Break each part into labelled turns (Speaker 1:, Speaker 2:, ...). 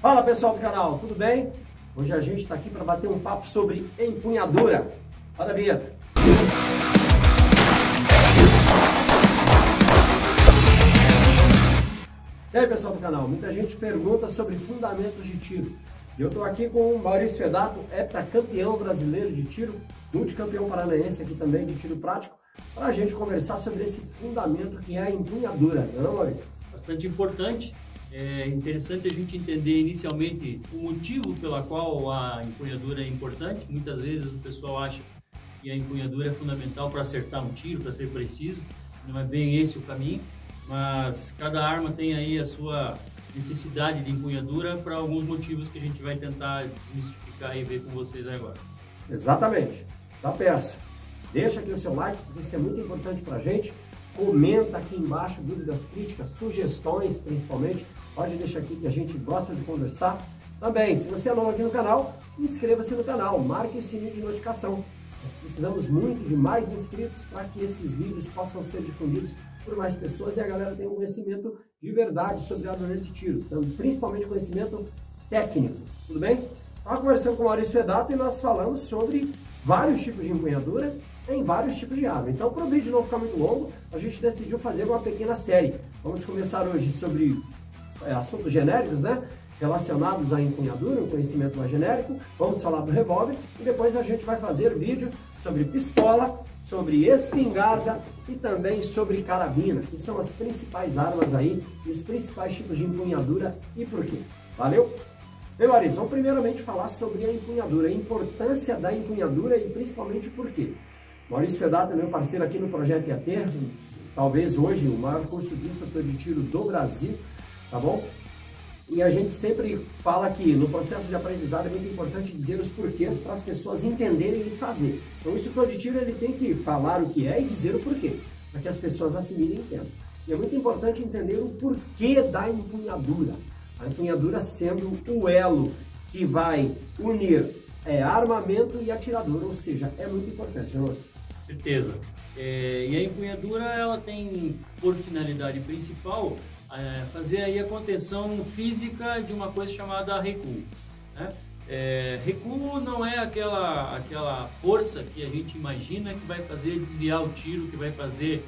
Speaker 1: Fala pessoal do canal, tudo bem? Hoje a gente está aqui para bater um papo sobre empunhadura. Roda a vinheta. E aí pessoal do canal, muita gente pergunta sobre fundamentos de tiro. E eu estou aqui com o Maurício Fedato, heptacampeão brasileiro de tiro, multicampeão paranaense aqui também de tiro prático, para a gente conversar sobre esse fundamento que é a empunhadura, não é, Maurício?
Speaker 2: Bastante importante. É interessante a gente entender inicialmente o motivo pela qual a empunhadura é importante. Muitas vezes o pessoal acha que a empunhadura é fundamental para acertar um tiro, para ser preciso. Não é bem esse o caminho, mas cada arma tem aí a sua necessidade de empunhadura para alguns motivos que a gente vai tentar desmistificar e ver com vocês agora.
Speaker 1: Exatamente. Então peço, deixa aqui o seu like, porque isso é muito importante para a gente. Comenta aqui embaixo dúvidas, críticas, sugestões principalmente. Pode deixar aqui que a gente gosta de conversar. Também, se você é novo aqui no canal, inscreva-se no canal, marque o sininho de notificação. Nós precisamos muito de mais inscritos para que esses vídeos possam ser difundidos por mais pessoas e a galera tenha um conhecimento de verdade sobre armamento de tiro, então, principalmente conhecimento técnico. Tudo bem? Estava conversando com o Maurício Fedato e nós falamos sobre vários tipos de empunhadura em vários tipos de arma. Então, para o vídeo não ficar muito longo, a gente decidiu fazer uma pequena série. Vamos começar hoje sobre assuntos genéricos, né? Relacionados à empunhadura, um conhecimento mais genérico. Vamos falar do revólver e depois a gente vai fazer vídeo sobre pistola, sobre espingarda e também sobre carabina, que são as principais armas aí e os principais tipos de empunhadura e por quê. Valeu? Bem, Maurício, vamos primeiramente falar sobre a empunhadura, a importância da empunhadura e principalmente por quê. Maurício Fedato é meu parceiro aqui no Projeto IAT, talvez hoje o maior curso de instrutor de tiro do Brasil, tá bom? E a gente sempre fala que no processo de aprendizado é muito importante dizer os porquês para as pessoas entenderem e fazer. Então o instrutor de tiro ele tem que falar o que é e dizer o porquê, para que as pessoas assimilem e entendam. E é muito importante entender o porquê da empunhadura. A empunhadura sendo o elo que vai unir armamento e atirador, ou seja, é muito importante, não é?
Speaker 2: Certeza. E a empunhadura ela tem por finalidade principal fazer aí a contenção física de uma coisa chamada recuo, né? Recuo não é aquela força que a gente imagina que vai fazer desviar o tiro, que vai fazer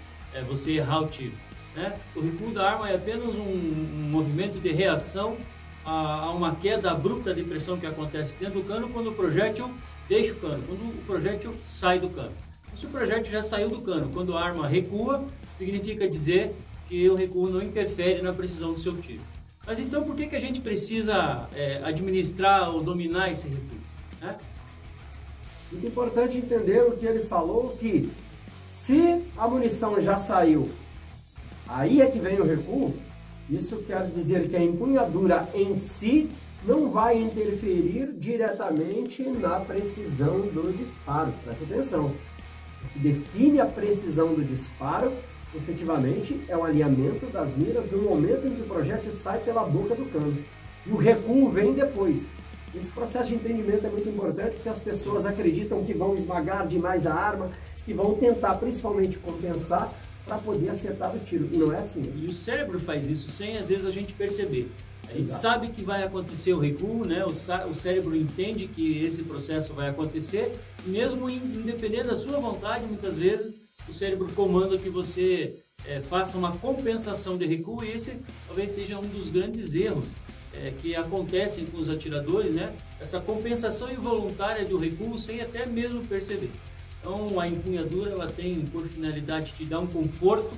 Speaker 2: você errar o tiro, né? O recuo da arma é apenas um movimento de reação a uma queda abrupta de pressão que acontece dentro do cano quando o projétil deixa o cano, quando o projétil sai do cano. Se o projétil já saiu do cano, quando a arma recua, significa dizer que o recuo não interfere na precisão do seu tiro. Mas então por que a gente precisa administrar ou dominar esse recuo, né?
Speaker 1: Muito importante entender o que ele falou, que se a munição já saiu, aí é que vem o recuo. Isso quer dizer que a empunhadura em si não vai interferir diretamente na precisão do disparo. Presta atenção. O que define a precisão do disparo, efetivamente, é o alinhamento das miras no momento em que o projétil sai pela boca do cano. E o recuo vem depois. Esse processo de entendimento é muito importante porque as pessoas acreditam que vão esmagar demais a arma, que vão tentar principalmente compensar para poder acertar o tiro. E não é assim.
Speaker 2: E o cérebro faz isso sem, às vezes, a gente perceber. A gente sabe que vai acontecer o recuo, né? O cérebro entende que esse processo vai acontecer, mesmo independente da sua vontade, muitas vezes o cérebro comanda que você faça uma compensação de recuo, e esse talvez seja um dos grandes erros que acontecem com os atiradores, né? Essa compensação involuntária do recuo sem até mesmo perceber. Então a empunhadura ela tem por finalidade te dar um conforto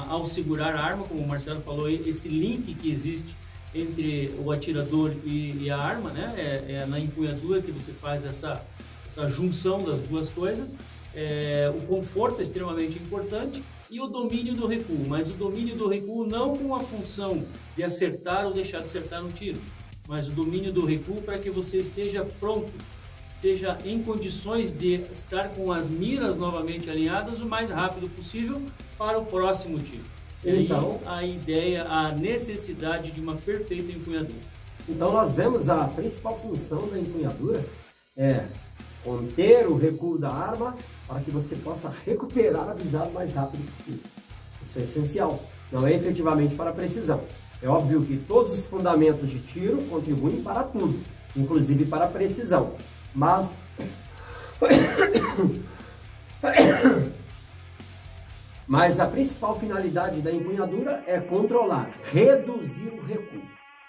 Speaker 2: ao segurar a arma, como o Marcelo falou, esse link que existe entre o atirador e a arma, né? É na empunhadura que você faz essa junção das duas coisas. O conforto é extremamente importante e o domínio do recuo, mas o domínio do recuo não com a função de acertar ou deixar de acertar no tiro, mas o domínio do recuo para que você esteja pronto, esteja em condições de estar com as miras novamente alinhadas o mais rápido possível para o próximo tiro. Então, a ideia, a necessidade de uma perfeita empunhadura.
Speaker 1: Então nós vemos a principal função da empunhadura é conter o recuo da arma para que você possa recuperar a visada o mais rápido possível. Isso é essencial. não é efetivamente para a precisão. É óbvio que todos os fundamentos de tiro contribuem para tudo, inclusive para a precisão, mas a principal finalidade da empunhadura é controlar, reduzir o recuo.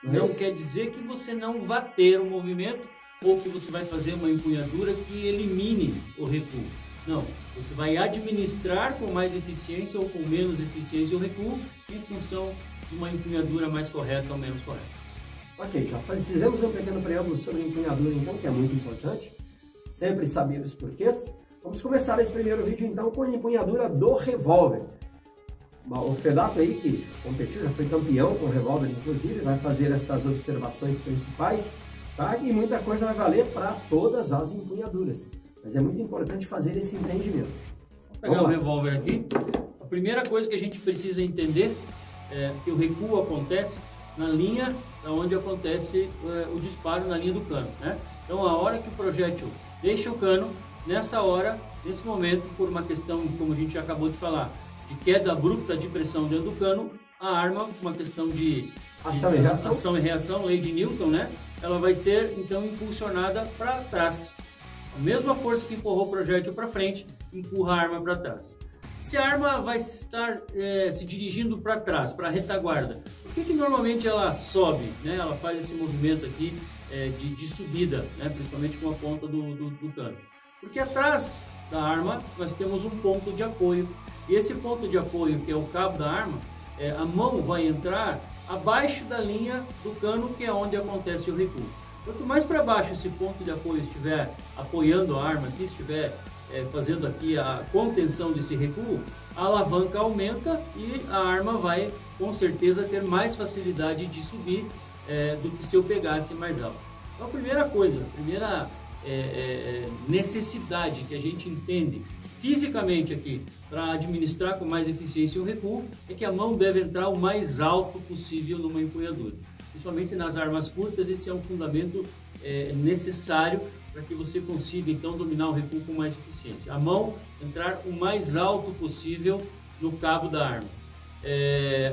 Speaker 2: Não quer dizer que você não vá ter um movimento ou que você vai fazer uma empunhadura que elimine o recuo. Não, você vai administrar com mais eficiência ou com menos eficiência o recuo em função de uma empunhadura mais correta ou menos correta.
Speaker 1: Ok, já fizemos um pequeno preâmbulo sobre a empunhadura então, que é muito importante. Sempre saber os porquês. Vamos começar esse primeiro vídeo então com a empunhadura do revólver. O Fredato aí, que competiu, já foi campeão com o revólver, inclusive, vai fazer essas observações principais, tá? E muita coisa vai valer para todas as empunhaduras. Mas é muito importante fazer esse entendimento.
Speaker 2: Vou pegar o revólver aqui. A primeira coisa que a gente precisa entender é que o recuo acontece na linha onde acontece o disparo, na linha do cano, né? Então, a hora que o projétil deixa o cano, nessa hora, nesse momento, por uma questão, como a gente já acabou de falar, de queda abrupta de pressão dentro do cano, a arma, uma questão de ação e reação, lei de Newton, né? Ela vai ser, então, impulsionada para trás. A mesma força que empurrou o projétil para frente, empurra a arma para trás. Se a arma vai estar se dirigindo para trás, para a retaguarda, por que normalmente ela sobe, né? Ela faz esse movimento aqui de subida, né? Principalmente com a ponta do cano? Porque atrás da arma nós temos um ponto de apoio. E esse ponto de apoio, que é o cabo da arma, a mão vai entrar abaixo da linha do cano, que é onde acontece o recuo. Quanto mais para baixo esse ponto de apoio estiver apoiando a arma, aqui, estiver fazendo aqui a contenção desse recuo, a alavanca aumenta e a arma vai, com certeza, ter mais facilidade de subir do que se eu pegasse mais alto. Então, a primeira coisa, a primeira necessidade que a gente entende fisicamente aqui para administrar com mais eficiência o recuo é que a mão deve entrar o mais alto possível numa empunhadura. Principalmente nas armas curtas, esse é um fundamento necessário para que você consiga então dominar o recuo com mais eficiência. A mão entrar o mais alto possível no cabo da arma.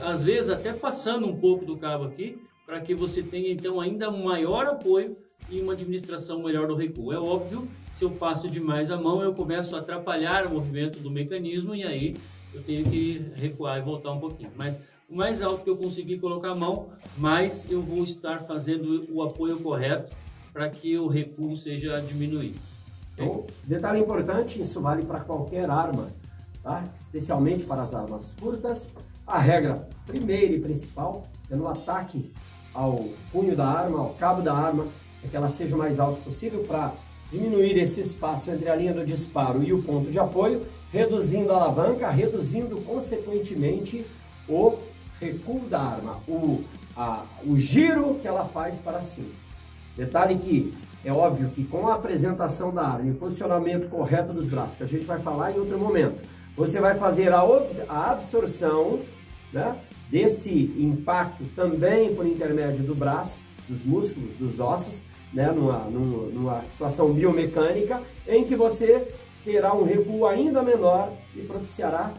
Speaker 2: Às vezes até passando um pouco do cabo aqui, para que você tenha então ainda um maior apoio e uma administração melhor do recuo. É óbvio, se eu passo demais a mão, eu começo a atrapalhar o movimento do mecanismo e aí eu tenho que recuar e voltar um pouquinho. Mas o mais alto que eu conseguir colocar a mão, mais eu vou estar fazendo o apoio correto para que o recuo seja diminuído.
Speaker 1: Então, detalhe importante, isso vale para qualquer arma, tá? Especialmente para as armas curtas. A regra primeira e principal é no ataque ao punho da arma, ao cabo da arma, é que ela seja o mais alto possível para diminuir esse espaço entre a linha do disparo e o ponto de apoio, reduzindo a alavanca, reduzindo consequentemente o recuo da arma, o giro que ela faz para cima. Detalhe que é óbvio que com a apresentação da arma e o posicionamento correto dos braços, que a gente vai falar em outro momento, você vai fazer a absorção, né, desse impacto também por intermédio do braço, dos músculos, dos ossos, né, numa situação biomecânica em que você terá um recuo ainda menor e propiciará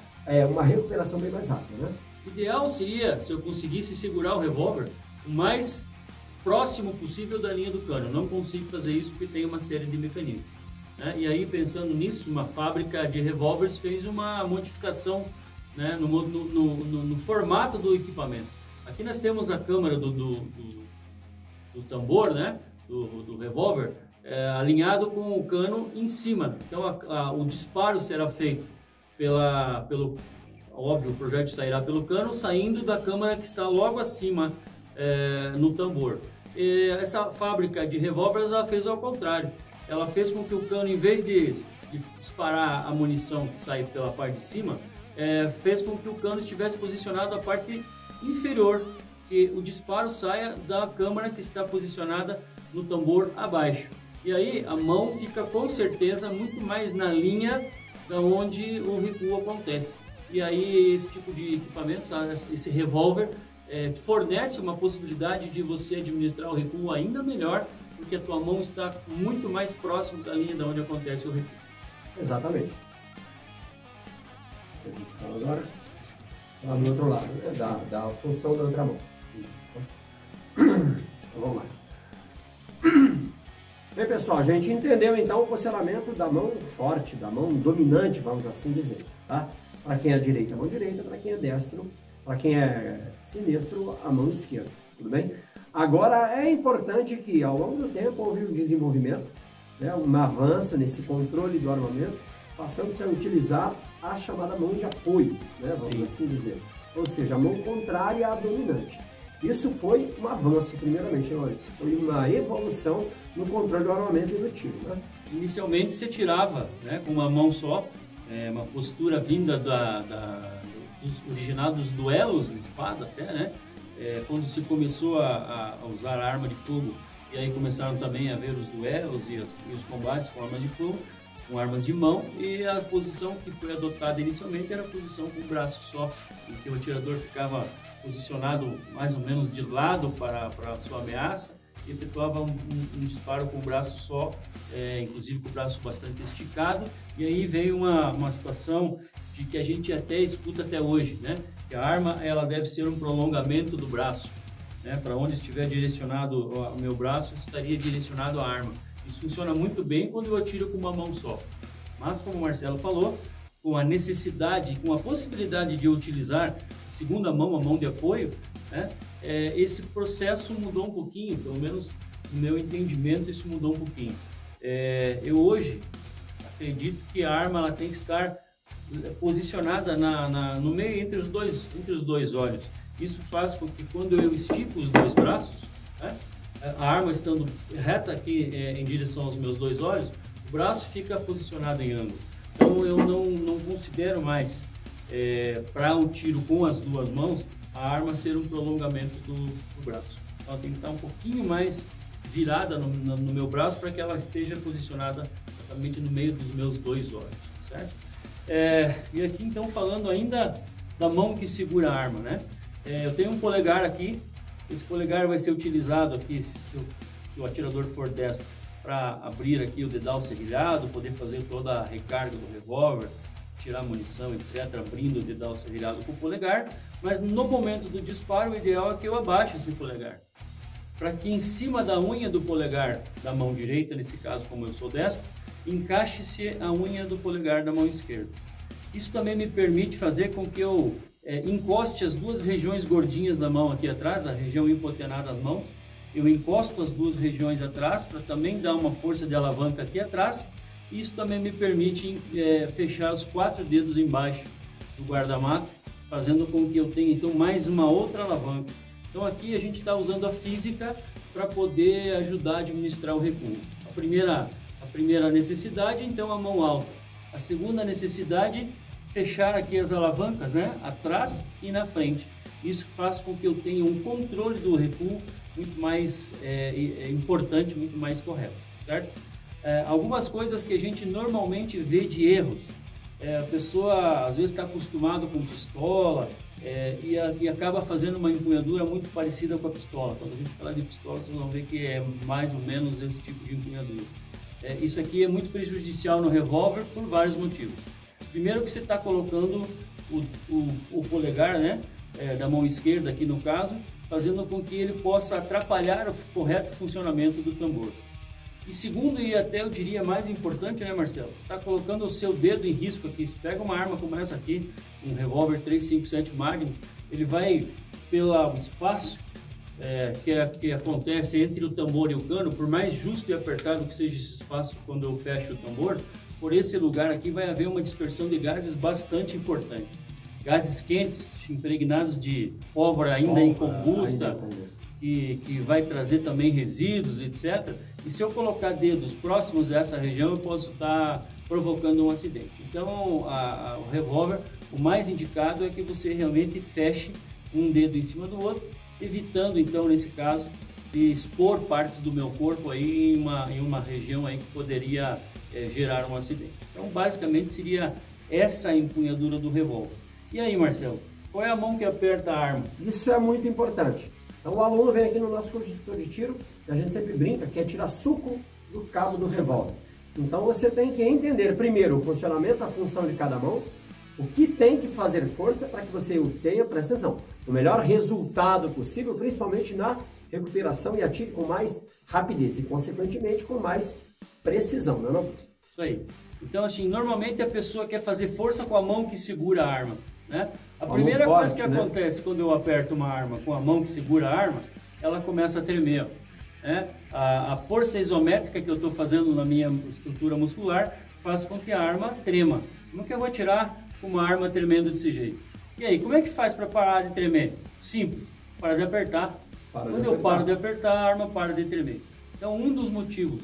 Speaker 1: uma recuperação bem mais rápida, né?
Speaker 2: O ideal seria, se eu conseguisse segurar o revólver o mais próximo possível da linha do cano. Eu não consigo fazer isso porque tem uma série de mecanismos, né? E aí, pensando nisso, uma fábrica de revólveres fez uma modificação, né, no formato do equipamento. Aqui nós temos a câmara do tambor, né, do revólver, alinhado com o cano em cima. Então o disparo será feito óbvio, o projétil sairá pelo cano, saindo da câmara que está logo acima no tambor. Essa fábrica de revólveres ela fez ao contrário. Ela fez com que o cano, em vez de disparar a munição que sai pela parte de cima, fez com que o cano estivesse posicionado na parte inferior, que o disparo saia da câmara que está posicionada no tambor abaixo. E aí a mão fica com certeza muito mais na linha da onde o recuo acontece. E aí esse tipo de equipamento, esse revólver, fornece uma possibilidade de você administrar o recuo ainda melhor, porque a tua mão está muito mais próximo da linha da onde acontece o recuo.
Speaker 1: Exatamente. O que a gente fala agora. lá do outro lado, né? Da função da outra mão. Então, vamos lá. Bem, pessoal, a gente entendeu então o posicionamento da mão forte, da mão dominante, vamos assim dizer, tá? Para quem é direita, a mão direita, para quem é destro, para quem é sinistro, a mão esquerda, tudo bem? Agora, é importante que ao longo do tempo houve um desenvolvimento, né, um avanço nesse controle do armamento, passando-se a utilizar a chamada mão de apoio, né, vamos assim dizer. Ou seja, a mão contrária à dominante. Isso foi um avanço, primeiramente, Maurício. Foi uma evolução no controle do armamento e do tiro, né?
Speaker 2: Inicialmente você tirava, né, com uma mão só, uma postura vinda original dos duelos de espada até, né? Quando se começou a usar a arma de fogo, e aí começaram também a ver os duelos e os combates com armas de fogo, com armas de mão, e a posição que foi adotada inicialmente era a posição com o braço só, em que o atirador ficava posicionado mais ou menos de lado para a sua ameaça e efetuava um disparo com o braço só, inclusive com o braço bastante esticado, e aí veio uma situação de que a gente até escuta até hoje, né? Que a arma ela deve ser um prolongamento do braço, né? Para onde estiver direcionado o meu braço, estaria direcionado a arma. Isso funciona muito bem quando eu atiro com uma mão só. Mas, como o Marcelo falou, com a necessidade, com a possibilidade de eu utilizar a segunda mão, a mão de apoio, né? Esse processo mudou um pouquinho, pelo menos no meu entendimento isso mudou um pouquinho. Eu hoje acredito que a arma ela tem que estar posicionada no meio entre os dois olhos. Isso faz com que quando eu estico os dois braços, né, a arma estando reta aqui em direção aos meus dois olhos, o braço fica posicionado em ângulo. Então eu não considero mais para um tiro com as duas mãos a arma ser um prolongamento do braço. Então ela tem que estar um pouquinho mais virada no meu braço para que ela esteja posicionada exatamente no meio dos meus dois olhos, certo? E aqui então falando ainda da mão que segura a arma, né? Eu tenho um polegar aqui, esse polegar vai ser utilizado aqui, se o atirador for destro, para abrir aqui o dedal serrilhado, poder fazer toda a recarga do revólver, tirar munição, etc., abrindo o dedal serrilhado com o polegar, mas no momento do disparo o ideal é que eu abaixe esse polegar, para que em cima da unha do polegar da mão direita, nesse caso como eu sou destro, encaixe-se a unha do polegar da mão esquerda. Isso também me permite fazer com que eu encoste as duas regiões gordinhas da mão aqui atrás, a região hipotenada das mãos. Eu encosto as duas regiões atrás para também dar uma força de alavanca aqui atrás. Isso também me permite fechar os 4 dedos embaixo do guarda-mato, fazendo com que eu tenha então mais uma outra alavanca. Então aqui a gente está usando a física para poder ajudar a administrar o recuo. A primeira necessidade, então, a mão alta. A segunda necessidade, fechar aqui as alavancas, né, atrás e na frente. Isso faz com que eu tenha um controle do recuo muito mais importante, muito mais correto, certo? Algumas coisas que a gente normalmente vê de erros. A pessoa às vezes está acostumada com pistola e acaba fazendo uma empunhadura muito parecida com a pistola. Quando a gente fala de pistola, vocês vão ver que é mais ou menos esse tipo de empunhadura. Isso aqui é muito prejudicial no revólver por vários motivos. Primeiro que você está colocando o polegar, né, da mão esquerda aqui no caso, fazendo com que ele possa atrapalhar o correto funcionamento do tambor. E segundo, e até eu diria mais importante, né, Marcelo? Você está colocando o seu dedo em risco aqui. Se pega uma arma como essa aqui, um revólver 357 Magnum, ele vai pelo espaço que acontece entre o tambor e o cano, por mais justo e apertado que seja esse espaço quando eu fecho o tambor, por esse lugar aqui vai haver uma dispersão de gases bastante importantes. Gases quentes, impregnados de pólvora ainda incombusta, que vai trazer também resíduos, etc. E se eu colocar dedos próximos a essa região, eu posso estar provocando um acidente. Então, o revólver, o mais indicado é que você realmente feche um dedo em cima do outro, evitando, então, nesse caso, de expor partes do meu corpo aí em uma região aí que poderia gerar um acidente. Então, basicamente, seria essa empunhadura do revólver. E aí, Marcelo, qual é a mão que aperta a arma?
Speaker 1: Isso é muito importante. Então, o aluno vem aqui no nosso curso de instrutor de tiro, e a gente sempre brinca, que é tirar suco do cabo do revólver. Então, você tem que entender, primeiro, o funcionamento, a função de cada mão, o que tem que fazer força para que você tenha, presta atenção, o melhor resultado possível, principalmente na recuperação e atire com mais rapidez e, consequentemente, com mais precisão, não é, não?
Speaker 2: Isso aí. Então, assim, normalmente a pessoa quer fazer força com a mão que segura a arma, né? A primeira coisa que acontece quando eu aperto uma arma com a mão que segura a arma, ela começa a tremer, né? A força isométrica que eu estou fazendo na minha estrutura muscular faz com que a arma trema. Como que eu vou atirar com uma arma tremendo desse jeito? E aí, como é que faz para parar de tremer? Simples, para de apertar. Quando eu paro de apertar, a arma para de tremer. Então, um dos motivos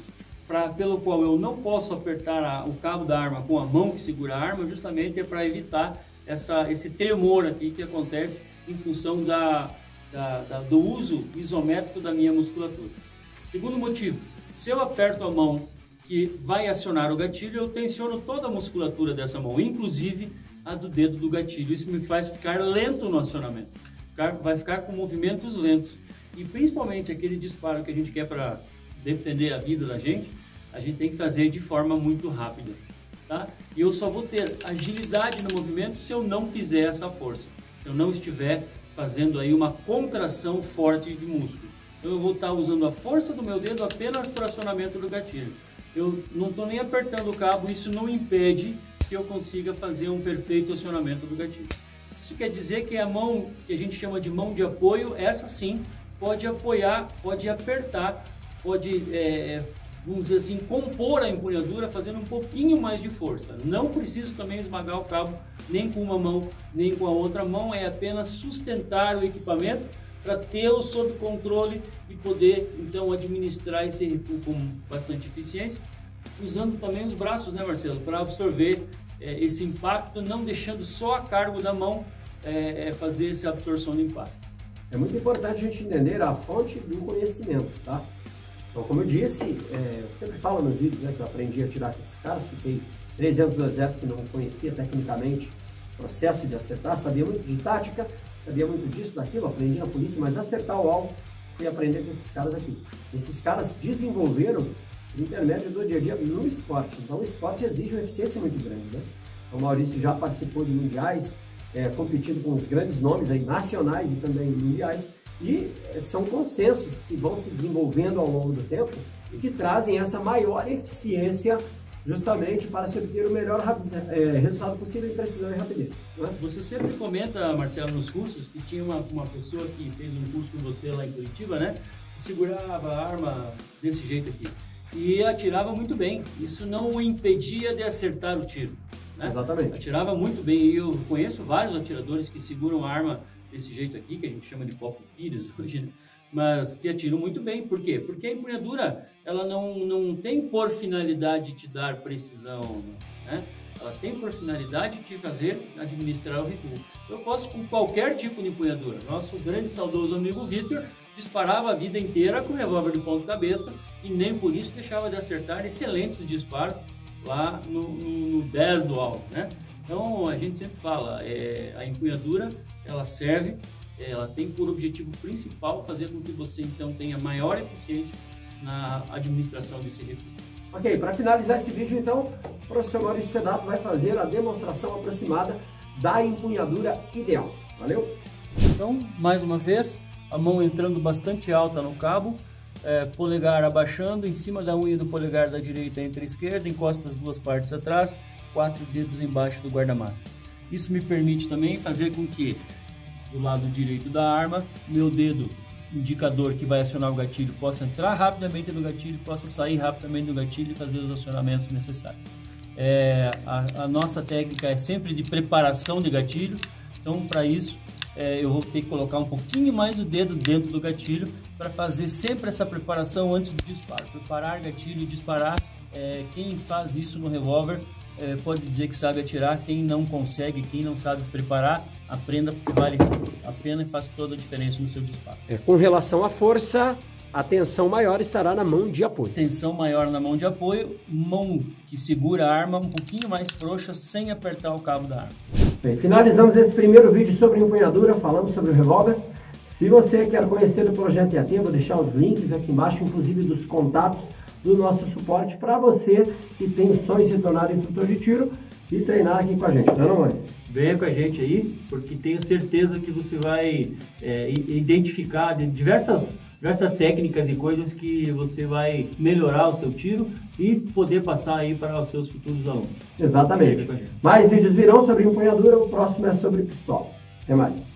Speaker 2: pelo qual eu não posso apertar o cabo da arma com a mão que segura a arma, justamente é para evitar esse tremor aqui que acontece em função do uso isométrico da minha musculatura. Segundo motivo, se eu aperto a mão que vai acionar o gatilho, eu tensiono toda a musculatura dessa mão, inclusive a do dedo do gatilho. Isso me faz ficar lento no acionamento, vai ficar com movimentos lentos. E principalmente aquele disparo que a gente quer para defender a vida da gente, a gente tem que fazer de forma muito rápida, tá? E eu só vou ter agilidade no movimento se eu não fizer essa força, se eu não estiver fazendo aí uma contração forte de músculo. Então eu vou estar usando a força do meu dedo apenas para acionamento do gatilho. Eu não estou nem apertando o cabo, isso não impede que eu consiga fazer um perfeito acionamento do gatilho. Isso quer dizer que a mão que a gente chama de mão de apoio, essa sim, pode apoiar, pode apertar, pode, vamos dizer assim, compor a empunhadura fazendo um pouquinho mais de força. Não preciso também esmagar o cabo nem com uma mão, nem com a outra mão, é apenas sustentar o equipamento para tê-lo sob controle e poder, então, administrar esse recuo com bastante eficiência, usando também os braços, né, Marcelo, para absorver esse impacto, não deixando só a cargo da mão fazer essa absorção do impacto.
Speaker 1: É muito importante a gente entender a fonte do conhecimento, tá? Então, como eu disse, eu sempre falo nos vídeos, né, que eu aprendi a atirar com esses caras, fiquei 3 anos no exército e não conhecia tecnicamente o processo de acertar, sabia muito de tática, sabia muito disso, daquilo, aprendi na polícia, mas acertar o alvo, fui aprender com esses caras aqui. Esses caras desenvolveram o intermédio do dia a dia no esporte, então o esporte exige uma eficiência muito grande, né? O Maurício já participou de mundiais, competindo com os grandes nomes aí, nacionais e também mundiais, e são consensos que vão se desenvolvendo ao longo do tempo e que trazem essa maior eficiência justamente para se obter o melhor resultado possível em precisão e rapidez. Né?
Speaker 2: Você sempre comenta, Marcelo, nos cursos que tinha uma pessoa que fez um curso com você lá em Curitiba, né? Que segurava a arma desse jeito aqui e atirava muito bem. Isso não o impedia de acertar o tiro, né?
Speaker 1: Exatamente.
Speaker 2: Atirava muito bem e eu conheço vários atiradores que seguram a arma desse jeito aqui, que a gente chama de pop pires hoje, né? Mas que atiram muito bem. Por quê? Porque a empunhadura, ela não tem por finalidade te dar precisão, né? Ela tem por finalidade te fazer administrar o recuo. Eu posso com qualquer tipo de empunhadura. Nosso grande saudoso amigo Vitor disparava a vida inteira com revólver de ponta cabeça e nem por isso deixava de acertar excelentes disparos lá no 10 do alvo, né? Então a gente sempre fala, a empunhadura ela serve, ela tem por objetivo principal fazer com que você então tenha maior eficiência na administração desse recurso.
Speaker 1: Ok, para finalizar esse vídeo então, o professor Maurício Pedato vai fazer a demonstração aproximada da empunhadura ideal. Valeu?
Speaker 2: Então, mais uma vez, a mão entrando bastante alta no cabo, polegar abaixando, em cima da unha do polegar da direita entre a esquerda, encosta as duas partes atrás, 4 dedos embaixo do guarda-mata. Isso me permite também fazer com que, do lado direito da arma, meu dedo indicador que vai acionar o gatilho possa entrar rapidamente no gatilho, possa sair rapidamente do gatilho e fazer os acionamentos necessários. A nossa técnica é sempre de preparação de gatilho, então para isso eu vou ter que colocar um pouquinho mais o dedo dentro do gatilho para fazer sempre essa preparação antes do disparo. Preparar gatilho e disparar, quem faz isso no revólver pode dizer que sabe atirar, quem não consegue, quem não sabe preparar, aprenda, porque vale a pena e faz toda a diferença no seu disparo.
Speaker 1: Com relação à força, a tensão maior estará na mão de apoio.
Speaker 2: Tensão maior na mão de apoio, mão que segura a arma um pouquinho mais frouxa sem apertar o cabo da arma.
Speaker 1: Bem, finalizamos esse primeiro vídeo sobre empunhadura, falando sobre o revólver. Se você quer conhecer o projeto EAT, eu vou deixar os links aqui embaixo, inclusive dos contatos do nosso suporte para você que tem sonhos de se tornar instrutor de tiro e treinar aqui com a gente, não é, Maurício?
Speaker 2: venha com a gente aí, porque tenho certeza que você vai identificar diversas técnicas e coisas que você vai melhorar o seu tiro e poder passar aí para os seus futuros alunos.
Speaker 1: Exatamente. Mais vídeos virão sobre empunhadura, o próximo é sobre pistola. Até mais.